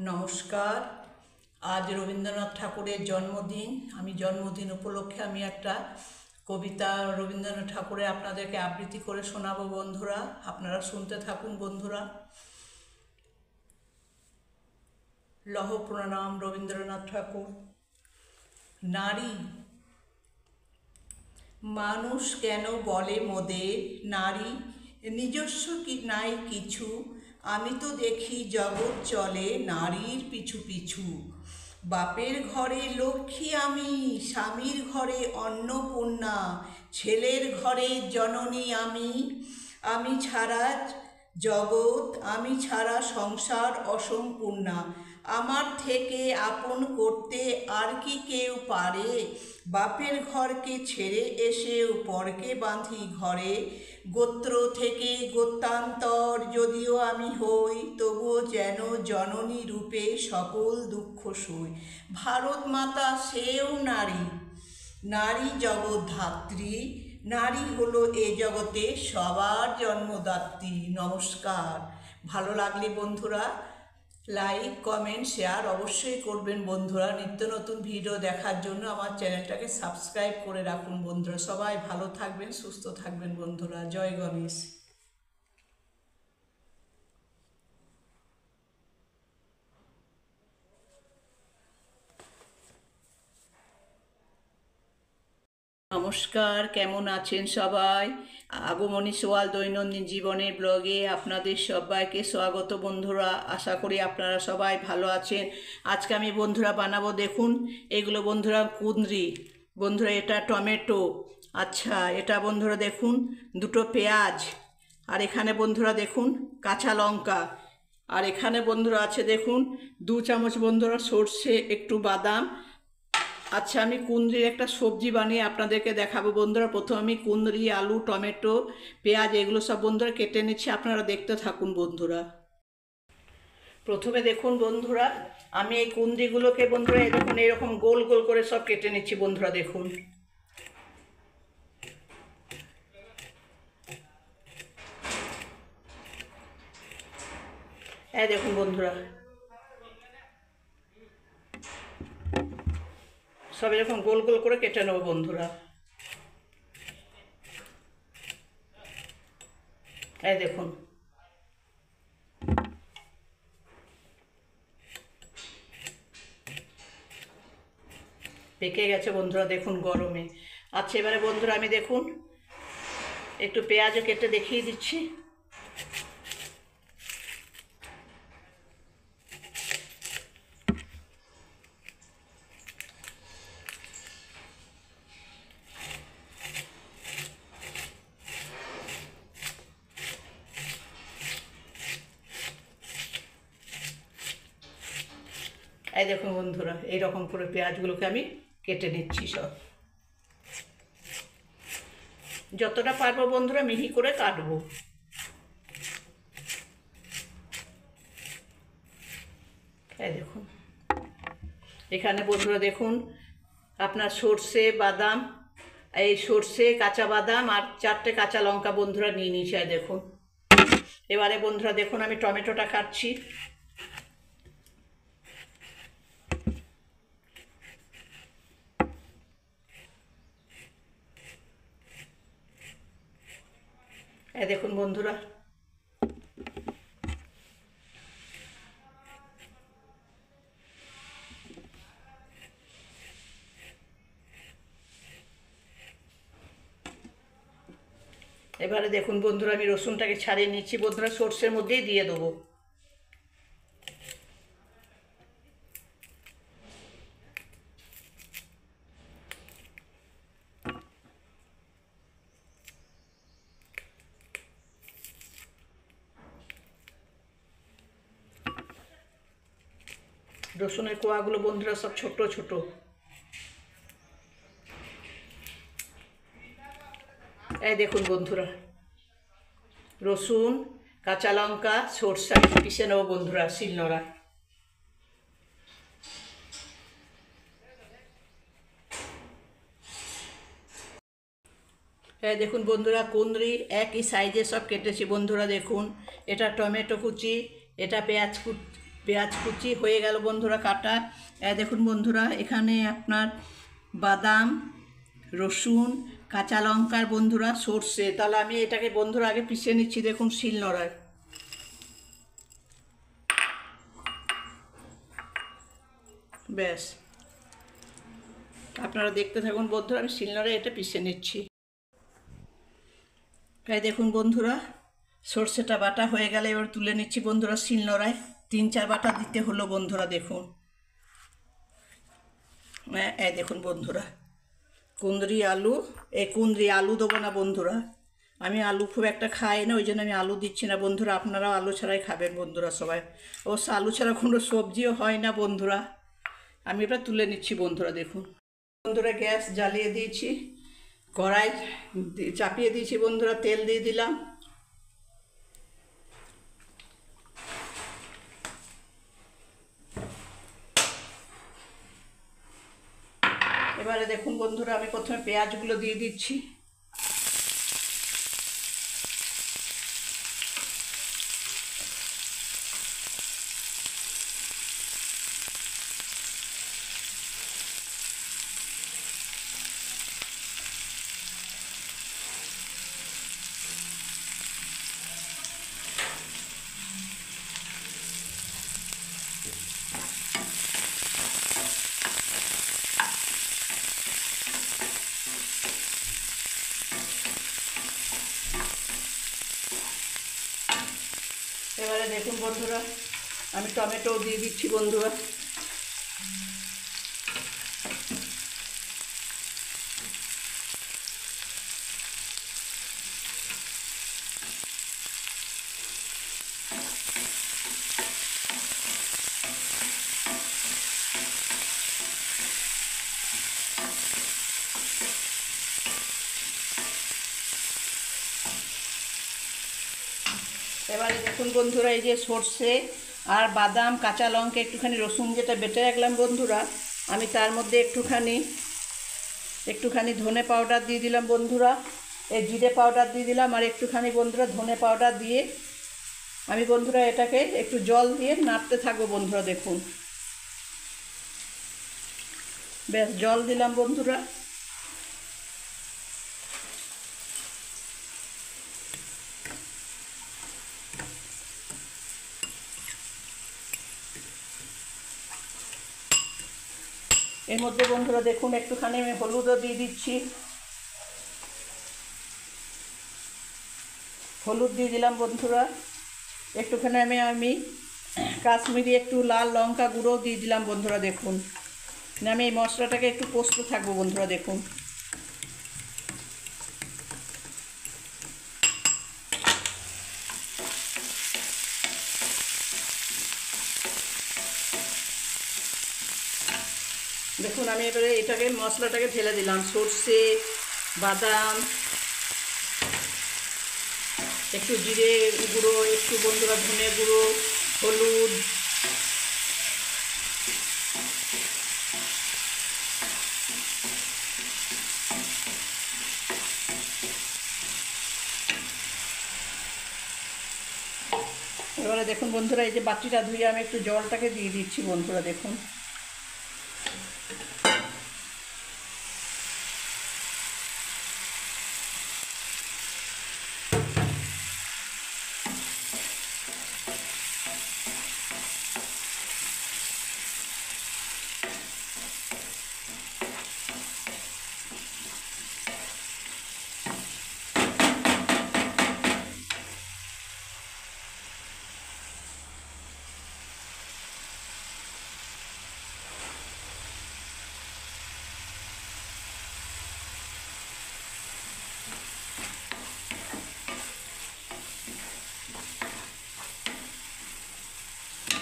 নমস্কার। আজ রবীন্দ্রনাথ ঠাকুরের জন্মদিন। জন্মদিন উপলক্ষে আমি একটা কবিতা রবীন্দ্রনাথ ঠাকুরের আপনাদেরকে আবৃত্তি করে শোনাবো বন্ধুরা। আপনারা শুনতে থাকুন বন্ধুরা। লহ প্রণাম রবীন্দ্রনাথ ঠাকুর। নারী, মানুষ কেন বলে মোদের নারী নিজস্ব কি নাই কিছু, আমি তো দেখি জগৎ চলে নারীর পিছু পিছু। বাপের ঘরে লক্ষ্মী আমি, স্বামীর ঘরে অন্নপূর্ণা, ছেলের ঘরে জননী আমি। আমি ছাড়া জগৎ, আমি ছাড়া সংসার অসম্পূর্ণা। আমার থেকে আপন করতে আর কি কেউ পারে? বাপের ঘরকে ছেড়ে এসেও পরকে বাঁধি ঘরে। গোত্র থেকে গোত্রান্তর যদিও আমি হই, তবুও যেন জননী রূপে সকল দুঃখ সই। ভারত মাতা সেও নারী, নারী জগদ্ধাত্রী। নারী হলো এ জগতে সবার জন্মদাত্রী। নমস্কার। ভালো লাগলে বন্ধুরা লাইক, কমেন্ট, শেয়ার অবশ্যই করবেন বন্ধুরা। নিত্য নতুন ভিডিও দেখার জন্য আমার চ্যানেলটাকে সাবস্ক্রাইব করে রাখুন বন্ধুরা। সবাই ভালো থাকবেন, সুস্থ থাকবেন বন্ধুরা। জয় গণেশ। নমস্কার, কেমন আছেন সবাই? আগমনী সোয়াল দৈনন্দিন জীবনের ব্লগে আপনাদের সবাইকে স্বাগত বন্ধুরা। আশা করি আপনারা সবাই ভালো আছেন। আজকে আমি বন্ধুরা বানাবো, দেখুন এগুলো বন্ধুরা কুঁদরি, বন্ধুরা এটা টমেটো, আচ্ছা এটা বন্ধুরা দেখুন দুটো পেঁয়াজ, আর এখানে বন্ধুরা দেখুন কাঁচা লঙ্কা, আর এখানে বন্ধুরা আছে দেখুন 2 চামচ বন্ধুরা সর্ষে, একটু বাদাম। আচ্ছা আমি কুঁদরির একটা সবজি বানিয়ে আপনাদেরকে দেখাবো বন্ধুরা। প্রথমে আমি কুঁদরি, আলু, টমেটো, পেঁয়াজ এগুলো সব বন্ধুরা কেটে নিচ্ছি, আপনারা দেখতে থাকুন বন্ধুরা। প্রথমে দেখুন বন্ধুরা আমি এই কুঁদরিগুলোকে বন্ধুরা দেখুন এরকম গোল গোল করে সব কেটে নিচ্ছি বন্ধুরা। দেখুন দেখুন বন্ধুরা সব এরকম গোল গোল করে কেটে নেবো বন্ধুরা। দেখুন পেকে গেছে বন্ধুরা দেখুন গরমে। আচ্ছা এবারে বন্ধুরা আমি দেখুন একটু পেঁয়াজও কেটে দেখিয়ে দিচ্ছি। দেখুন বন্ধুরা এইরকম করে পেঁয়াজগুলোকে আমি কেটে নিচ্ছি সব, যতটা পারবো বন্ধুরা মিহি করে কাটবো। দেখুন এখানে বন্ধুরা দেখুন আপনার সর্ষে, বাদাম, এই সর্ষে, কাঁচা বাদাম আর 4টে কাঁচা লঙ্কা বন্ধুরা নিয়ে নিয়েছি। দেখুন এবারে বন্ধুরা দেখুন আমি টমেটোটা কাটছি। দেখুন বন্ধুরা এবারে দেখুন বন্ধুরা আমি রসুনটাকে ছাড়িয়ে নিচ্ছি বন্ধুরা, সর্ষের মধ্যেই দিয়ে দেবো। রসুনের কোয়াগুলো বন্ধুরা সব ছোট ছোট। দেখুন বন্ধুরা রসুন, কাঁচা লঙ্কা, সরষা পিষে নেবো বন্ধুরা শিলনোড়া। দেখুন বন্ধুরা কুঁদরি একই সাইজে সব কেটেছি বন্ধুরা। দেখুন এটা টমেটো কুচি, এটা পেঁয়াজ পেঁয়াজ কুচি হয়ে গেল বন্ধুরা কাটা। দেখুন বন্ধুরা, এখানে আপনার বাদাম, রসুন, কাঁচা লঙ্কার বন্ধুরা সর্ষে। তাহলে আমি এটাকে বন্ধুরা আগে পিষে নিচ্ছি, দেখুন শিলনোড়ায়। ব্যাস, আপনারা দেখতে থাকুন বন্ধুরা, আমি শিলনোড়ায় এটা পিষে নিচ্ছি। তাই দেখুন বন্ধুরা, সর্ষেটা বাটা হয়ে গেলে এবার তুলে নিচ্ছি বন্ধুরা শিলনোড়ায়। 3-4 বাটা দিতে হলো বন্ধুরা, দেখুন। এই দেখুন বন্ধুরা, কুঁদরি আলু, এই কুঁদরি আলু দেবো না বন্ধুরা, আমি আলু খুব একটা খাই না, ওই জন্য আমি আলু দিচ্ছি না বন্ধুরা। আপনারাও আলু ছাড়াই খাবেন বন্ধুরা সবাই। অবশ্য আলু ছাড়া কোনো সবজিও হয় না বন্ধুরা। আমি এবার তুলে নিচ্ছি বন্ধুরা, দেখুন। বন্ধুরা গ্যাস জ্বালিয়ে দিয়েছি, কড়াই চাপিয়ে দিয়েছি বন্ধুরা, তেল দিয়ে দিলাম। এবারে দেখুন বন্ধুরা, আমি প্রথমে পেঁয়াজগুলো দিয়ে দিচ্ছি। এবারে দেখুন বন্ধুরা, আমি টমেটোও দিয়ে দিচ্ছি বন্ধুরা। এবারে দেখুন বন্ধুরা, এই যে সর্ষে আর বাদাম, কাঁচা লঙ্কা, একটুখানি রসুন যেটা বেটে রাখলাম বন্ধুরা, আমি তার মধ্যে একটুখানি ধনে পাউডার দিয়ে দিলাম বন্ধুরা, এই জিরে পাউডার দিয়ে দিলাম, আর একটুখানি বন্ধুরা ধনে পাউডার দিয়ে আমি বন্ধুরা এটাকে একটু জল দিয়ে নাড়তে থাকবো বন্ধুরা, দেখুন। ব্যাস, জল দিলাম বন্ধুরা। এর মধ্যে বন্ধুরা দেখুন একটুখানি আমি হলুদও দিয়ে দিচ্ছি, হলুদ দিয়ে দিলাম বন্ধুরা। একটুখানি আমি কাশ্মীরি একটু লাল লঙ্কা গুঁড়োও দিয়ে দিলাম বন্ধুরা, দেখুন। আমি এই মশলাটাকে একটু কষতে থাকবো বন্ধুরা, দেখুন। দেখুন আমি এবারে এটাকে মশলাটাকে ঢেলে দিলাম, সর্ষে, বাদাম, একটু জিরে গুঁড়ো, একটু বন্ধুরা ধনে গুঁড়ো, হলুদ, এবারে দেখুন বন্ধুরা, এই যে বাটিটা ধুয়ে আমি একটু জলটাকে দিয়ে দিচ্ছি বন্ধুরা, দেখুন।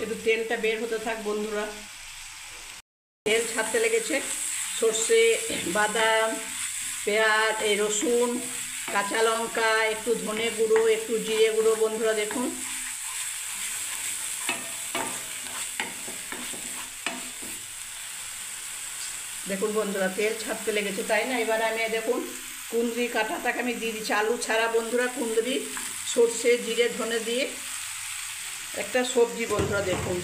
একটু তেলটা বের হতে থাক বন্ধুরা, তেল ছাড়তে লেগেছে। সর্ষে, বাদাম, পেঁয়াজ, এই রসুন, কাঁচা লঙ্কা, একটু ধনে গুঁড়ো, একটু জিরে গুঁড়ো বন্ধুরা, দেখুন। দেখুন বন্ধুরা, তেল ছাড়তে লেগেছে, তাই না? এবার আমি দেখুন কুঁদরি কাঁটাটাকে আমি দিয়ে দিচ্ছি, আলু ছাড়া বন্ধুরা, কুঁদরি, সর্ষে, জিরে, ধনে দিয়ে একটা সবজি বন্ধুরা, দেখুন।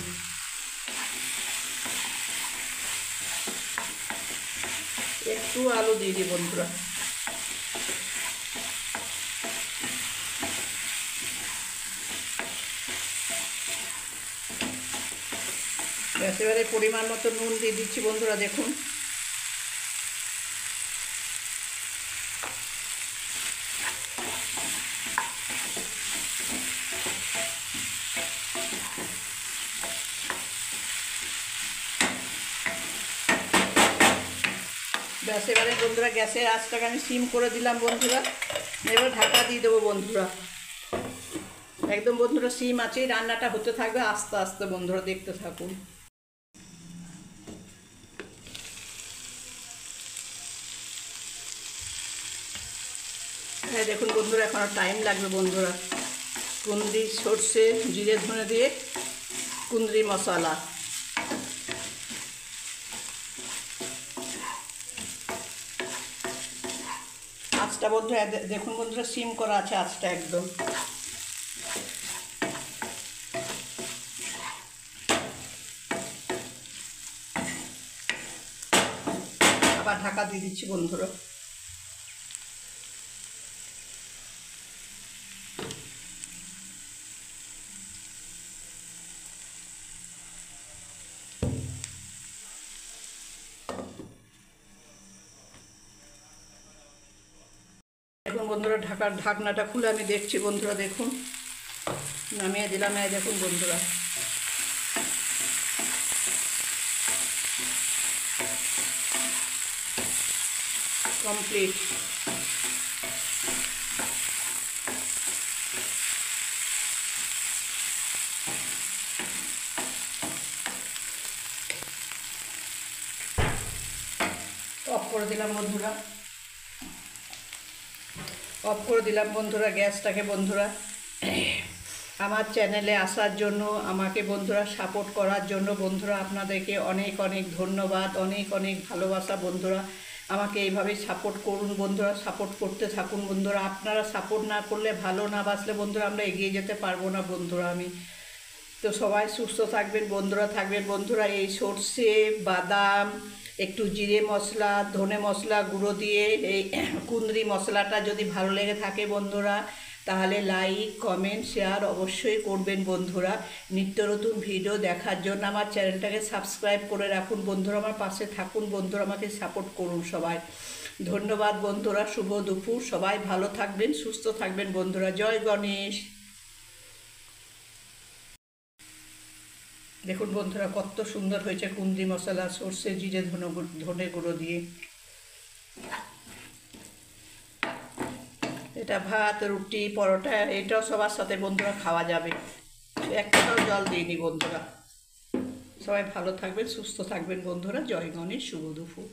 একটু আলু দিয়ে দিই বন্ধুরা। ব্যাস এবারে পরিমাণ মতো নুন দিয়ে দিচ্ছি বন্ধুরা। দেখুন ব্যাস এবারে বন্ধুরা গ্যাসের আঁচটাকে আমি সিম করে দিলাম বন্ধুরা। এবার ঢাকা দিয়ে দেবো বন্ধুরা। একদম বন্ধুরা সিম আছে, রান্নাটা হতে থাকবে আস্তে আস্তে বন্ধুরা, দেখতে থাকুন। হ্যাঁ দেখুন বন্ধুরা, এখনও টাইম লাগবে বন্ধুরা। কুঁদরি, সর্ষে, জিরে ধনে দিয়ে কুঁদরি মশলা। আঁচটা বন্ধুরা দেখুন বন্ধুরা, সিম করা আছে আঁচটা একদম। আবার ঢাকা দিয়ে দিচ্ছি বন্ধুরা। দেখুন বন্ধুরা, ঢাকনাটা খুলে আমি দেখছি বন্ধুরা। দেখুন নামিয়ে দিলাম। দেখুন বন্ধুরা, কমপ্লিট। অফ করে দিলাম বন্ধুরা, অফ করে দিলাম বন্ধুরা গ্যাসটাকে বন্ধুরা। আমার চ্যানেলে আসার জন্য, আমাকে বন্ধুরা সাপোর্ট করার জন্য বন্ধুরা আপনাদেরকে অনেক অনেক ধন্যবাদ, অনেক অনেক ভালোবাসা বন্ধুরা। আমাকে এইভাবেই সাপোর্ট করুন বন্ধুরা, সাপোর্ট করতে থাকুন বন্ধুরা। আপনারা সাপোর্ট না করলে, ভালো না বাসলে বন্ধুরা আমরা এগিয়ে যেতে পারবো না বন্ধুরা। আমি তো সবাই সুস্থ থাকবেন বন্ধুরা, থাকবেন বন্ধুরা। এই সর্ষে, বাদাম, একটু জিরে মশলা, ধনে মশলা গুঁড়ো দিয়ে এই কুঁদরি মশলাটা যদি ভালো লেগে থাকে বন্ধুরা, তাহলে লাইক, কমেন্ট, শেয়ার অবশ্যই করবেন বন্ধুরা। নিত্য নতুন ভিডিও দেখার জন্য আমার চ্যানেলটাকে সাবস্ক্রাইব করে রাখুন বন্ধুরা। আমার পাশে থাকুন বন্ধুরা, আমাকে সাপোর্ট করুন সবাই। ধন্যবাদ বন্ধুরা, শুভ দুপুর। সবাই ভালো থাকবেন, সুস্থ থাকবেন বন্ধুরা। জয় গণেশ। দেখুন বন্ধুরা কত সুন্দর হয়েছে কুঁদরি মশলা, সর্ষে, জিরে, ধনে গুঁড়ো দিয়ে। এটা ভাত, রুটি, পরোটা, এটাও সবার সাথে বন্ধুরা খাওয়া যাবে। এক ফোঁটাও জল দিইনি বন্ধুরা। সবাই ভালো থাকবেন, সুস্থ থাকবেন বন্ধুরা। জয় গণেশ, শুভ দুপুর।